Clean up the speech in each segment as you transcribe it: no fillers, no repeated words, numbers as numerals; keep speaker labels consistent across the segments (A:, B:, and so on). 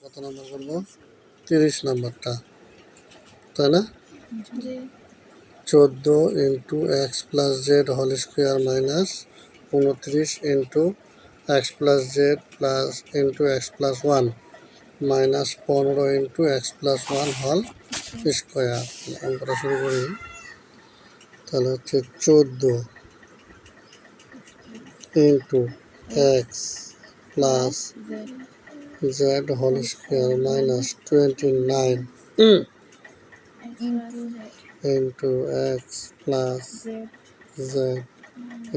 A: কত নাম্বার করবো? 30 নাম্বারটা, তাই না? 14 into x plus z whole square minus 29 into x plus z plus into x plus 1 minus 15 into x plus 1 whole square. অঙ্কটা শুরু করি। তাহলে হচ্ছে 14 into x plus z whole square minus 29 into x plus z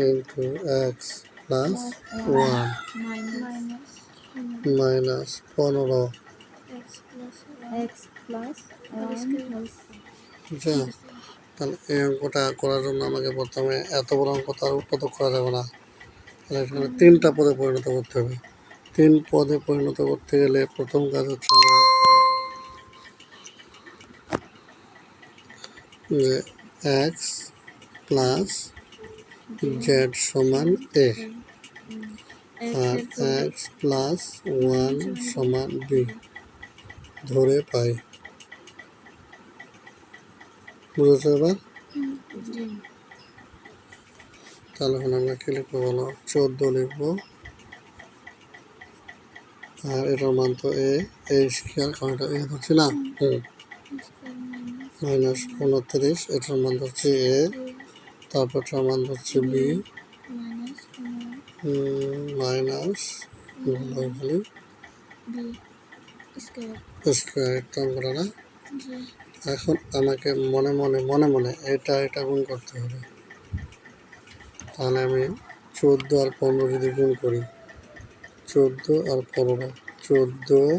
A: into x plus 1 minus 15। বুঝছো? তাহলে এই অঙ্কটা করার জন্য আমাকে প্রথমে এত বড় অঙ্ক তো আর উৎপাদক করা যাবে না। তাহলে এখানে 3টা পদে পরিণত করতে হবে। 3 পদে পরিণত করতে গেলে প্রথম কাজ হচ্ছে আমার যে এক্স প্লাস জেড সমান এ আর এক্স প্লাস 1 সমান বি ধরে পাই। বুঝেছো এবার? তাহলে এখন আমরা কি লিখবো বলো? 14 লিখবো আর এটার মান তো এ স্কোয়ার, কারণ এটা এ ধরছি না, মাইনাস 29 এটার মান ধরছি এ, তারপর এটার মান ধরছি বি মাইনাস খালি স্কোয়ার টার্ম করা না। এখন আমাকে মনে মনে এটা গুণ করতে হবে। তাহলে আমি 14 আর 15 যদি গুণ করি, 14 আর 15, 14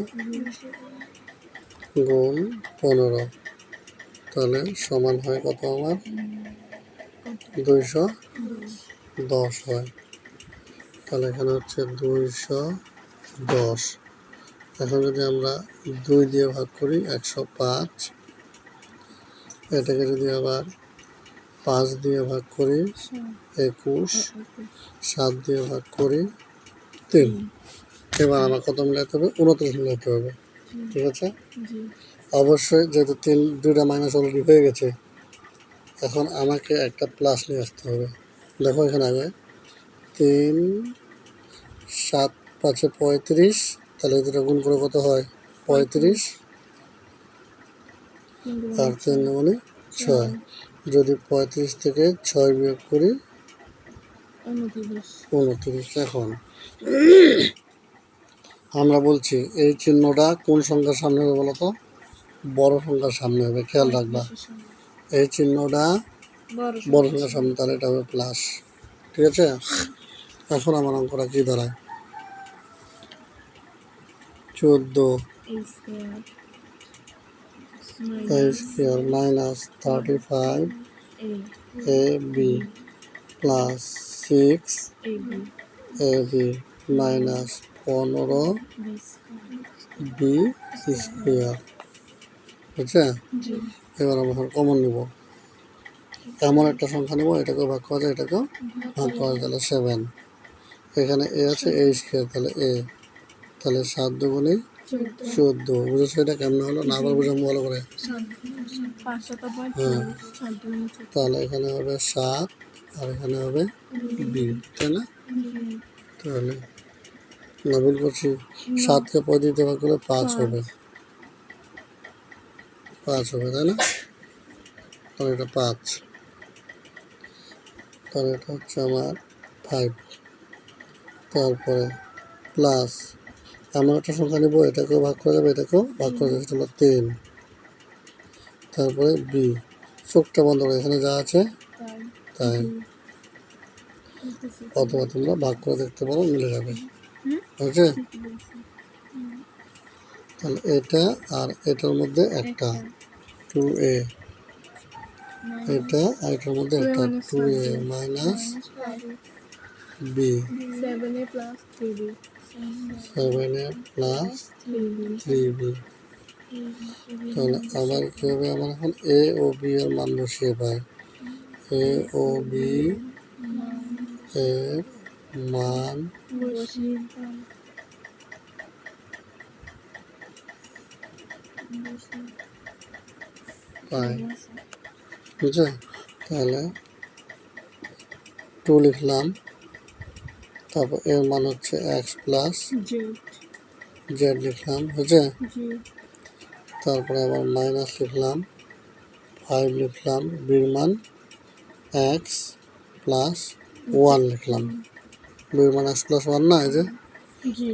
A: গুণ 15, তাহলে সমান হয় কত? আমার 210 হয়। তাহলে এখানে হচ্ছে 210। এখন যদি আমরা 2 দিয়ে ভাগ করি 105, এটাকে যদি আবার 5 দিয়ে ভাগ করি 21, 7 দিয়ে ভাগ করি 3। এবার আমার কত মিলাতে হবে? 29 মিলাতে হবে। ঠিক আছে? অবশ্যই যেহেতু 2টা মাইনাস অলরেডি হয়ে গেছে, এখন আমাকে একটা প্লাস নিয়ে আসতে হবে। দেখো এখানে আগে 3 7 5 35, তাহলে দুটো গুণ করে কত হয়? 35 আর 3 দুগুণে 6। যদি 35 থেকে 6 বিয়োগ করি 29। এখন আমরা বলছি এই চিহ্নটা কোন সংখ্যার সামনে হবে বলতো? বড় সংখ্যার সামনে হবে, খেয়াল রাখবা। এই চিহ্নটা বড় সংখ্যার সামনে, তাহলে এটা হবে প্লাস। ঠিক আছে? এখন আমার অঙ্কটা কি দাঁড়ায়? 14 a square minus 35 a b plus 6 a b minus 15 b square. বুঝছে? এবার আমরা কমন নিব, এমন একটা সংখ্যা নেব, এটাকেও ভাগ করা যায়, এটাকেও ভাগ করা যায়, তাহলে 7। এখানে এ আছে এ স্কোয়ার, তাহলে এ, তাহলে 7 দুগুণে 14। বুঝেছো এটা কেমন হলো? না আবার বুঝাবো ভালো করে? হ্যাঁ, তাহলে এখানে হবে 7 আর এখানে হবে বি, তাই না? তাহলে না ভুল করছি? 7কে 35 দিয়ে ভাগ করলে 5 হবে, 5 হবে, তাই না? তাহলে এটা 5, তাহলে এটা হচ্ছে আমার 5। তারপরে প্লাস এমন একটা সংখ্যা নেব, এটাকেও ভাগ করা যাবে, এটাকেও ভাগ করা যাবে, সেটা হলো 3। তারপরে বি, চোখটা বন্ধ করে এখানে যা আছে তাই, অথবা তোমরা ভাগ করে দেখতে পারো, মিলে যাবে। বুঝছে? তাহলে এটা আর এটার মধ্যে একটা 2a, এটা আর এটার মধ্যে একটা 2a minus B 7a plus 3b। তাহলে আবার কি হবে? আমার এখন এ ও বি এর মান বসিয়ে পাই। এ ও বি এর মান পাই, বুঝছো? তাহলে 2 লিখলাম, তারপর এর মান হচ্ছে এক্স প্লাস জেড লিখলাম, বুঝছে? তারপরে আবার মাইনাস লিখলাম, 5 লিখলাম, বির মান এক্স প্লাস 1 লিখলাম, বির মান এক্স প্লাস 1 না, এই যে।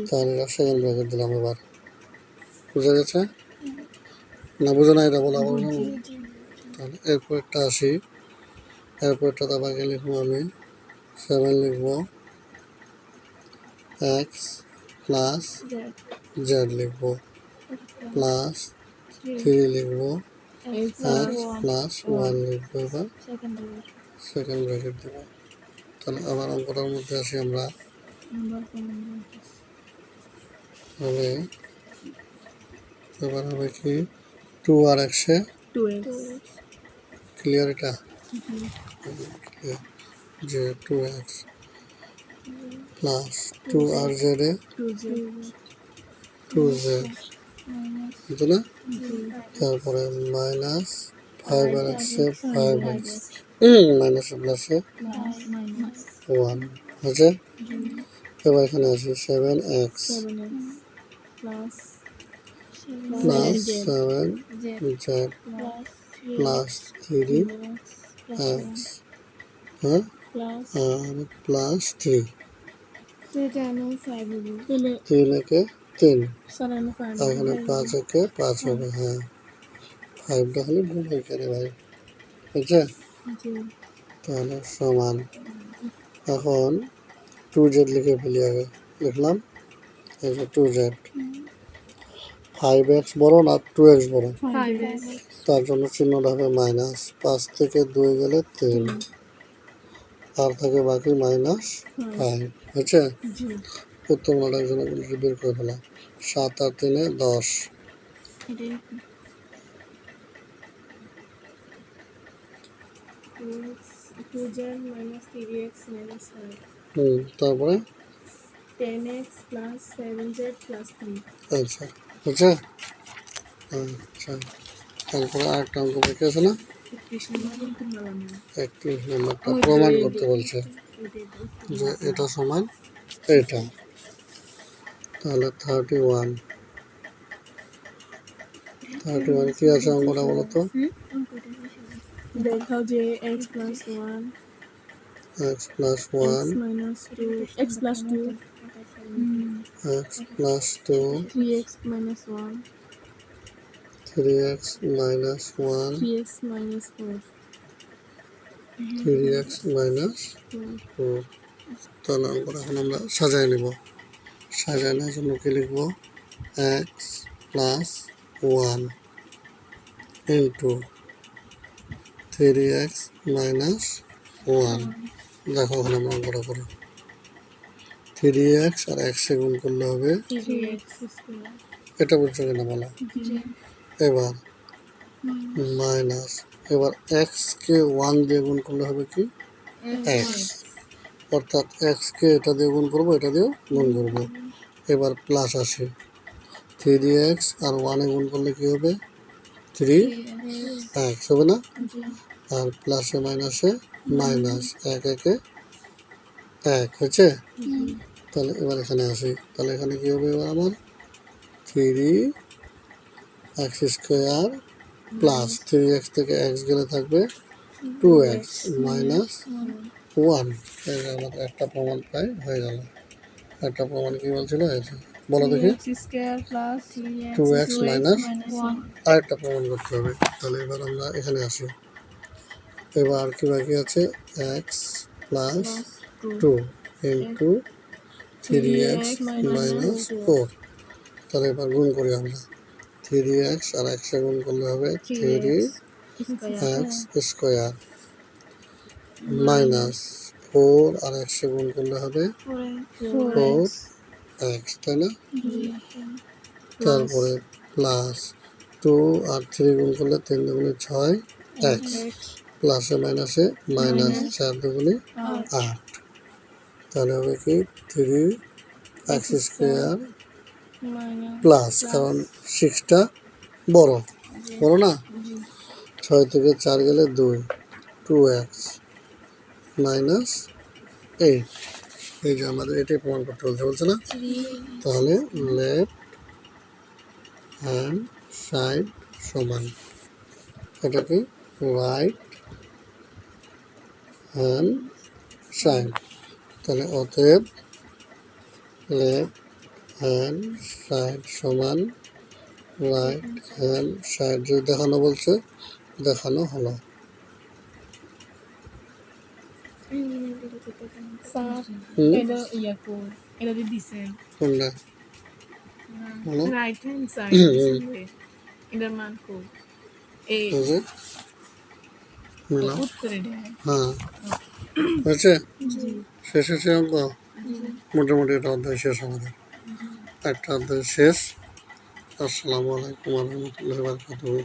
A: তাহলে সেকেন্ড ব্র্যাকেট দিলাম। এবার বুঝা গেছে না? বুঝো না? এটা বলো আবার। তাহলে এরপরটা আসি, এরপরটা তারপরে লিখবো আমি 7 লিখবো, এক্স প্লাস জেড লিখবো, প্লাস 3 লিখবো, এক্স প্লাস 1 লিখবো। এবার সেকেন্ড ব্র্যাকেট দেবো। তাহলে আবার অঙ্কটার মধ্যে আসি আমরা। হবে এবার হবে কি 2 আর এক্সে ক্লিয়ার? এটা যে 2x প্লাস 2 আর জেডে 2z, বুঝছো না? তারপরে মাইনাস 5 আর এক্সে 5x, মাইনাসে প্লাসে 1 হয়েছে। এবার এখানে আসি 7x plus 7z plus 3x, হ্যাঁ, আর প্লাস 3, 3 একে 3, আর এখানে 5 একে 5 হবে। হ্যাঁ, 5টা খালি গুণ এখানে ভাই, বুঝছে? তাহলে সমান, এখন 2z লিখে ফেলি। আগে লিখলাম এই যে 2z, 5x বড় না 2x বড়? তার জন্য চিহ্নটা হবে মাইনাস, 5 থেকে 2 গেলে 3, আর থাকে বাকি মাইনাস 5, বুঝছে? উত্তর মাটার জন্য বের করে ফেলা, 7 আর 3 10। তারপরে
B: 10x plus 7z plus 3.
A: আচ্ছা, বুঝছে? আচ্ছা, তারপরে আরেকটা অঙ্ক বাকি আছে না? 31 নম্বরটা প্রমাণ করতে বলছে যে এটা সমান এটা। তাহলে 31 কি আছে অঙ্কটা বলো তো?
B: দেখাও যে x plus 1
A: x plus 1
B: x minus 2 x plus 2
A: x plus 2
B: 3x minus 1
A: 3x minus 1
B: 3x minus 4
A: 3x minus 4। তাহলে অঙ্কটা এখন আমরা সাজায় নেব। সাজানোর জন্য কি লিখবো? x plus 1 into 3x minus 1। দেখো ওখানে আমরা অঙ্কটা করো, 3x আর x এ গুণ করলে হবে
B: 3x square
A: এটা, বুঝছো কিনা বলো? এবার মাইনাস, এবার x কে 1 দিয়ে গুণ করলে হবে কি x, অর্থাৎ x কে এটা দিয়ে গুণ করবো, এটা দিয়েও গুণ করবো। এবার প্লাস আসে, 3x আর 1 এ গুণ করলে কি হবে 3x হবে না? আর প্লাসে মাইনাসে মাইনাস, 1 একে 1 হয়েছে। তাহলে এবার এখানে আসি, তাহলে এখানে কি হবে? এবার আমার 3x স্কোয়ার প্লাস 3x থেকে x গেলে থাকবে 2x মাইনাস 1। আমাদের একটা প্রমাণ প্রায় হয়ে গেল। একটা প্রমাণ কি বলছিল? হয়েছে, বলো দেখি। 2x মাইনাস আর একটা প্রমাণ করতে হবে। তাহলে এবার আমরা এখানে আসি, এবার কি বাকি আছে? x plus 2 into 3x minus 4। তাহলে এবার গুণ করি আমরা, 3x আর x এ গুণ করলে হবে 3x স্কোয়ার মাইনাস 4 আর x এ গুণ করলে হবে 4x, তাই না? তারপরে প্লাস 2 আর 3 গুণ করলে 3 দুগুণে 6x, প্লাসে মাইনাসে মাইনাস 4 দুগুণে 8। তাহলে হবে কি 3x স্কোয়ার প্লাস, কারণ 6টা বড়
B: জি
A: বড় না?
B: জি
A: 6 থেকে 4 গেলে 2, 2x মাইনাস 8। এই যে আমাদের এটাই প্রমাণ করতে বলছে না?
B: 3
A: তাহলে লেফট হ্যান্ড সাইড সমান, এটা কি রাইট হ্যান্ড সাইড। তাহলে অতএব লেফট হ্যান্ড সাইড সমান রাইট হ্যান্ড সাইড। যদি দেখানো বলছে দেখানো হলো।
B: স্যার
A: হুম,
B: এটা ইয়া কর এটা দিয়ে দিছেন
A: কোনটা বলো?
B: রাইট হ্যান্ড সাইড দিছেন যে এটার মান কর এই
A: এই যে মিলাও।
B: উত্তরে দেয়
A: হ্যাঁ, হয়েছে?
B: জি
A: শেষ হয়েছে অঙ্ক। মোটামুটি এটা অধ্যায় শেষ আমাদের, একটা অধ্যায় শেষ। আসসালামু আলাইকুম ওয়া রাহমাতুল্লাহি ওয়া বারাকাতুহু।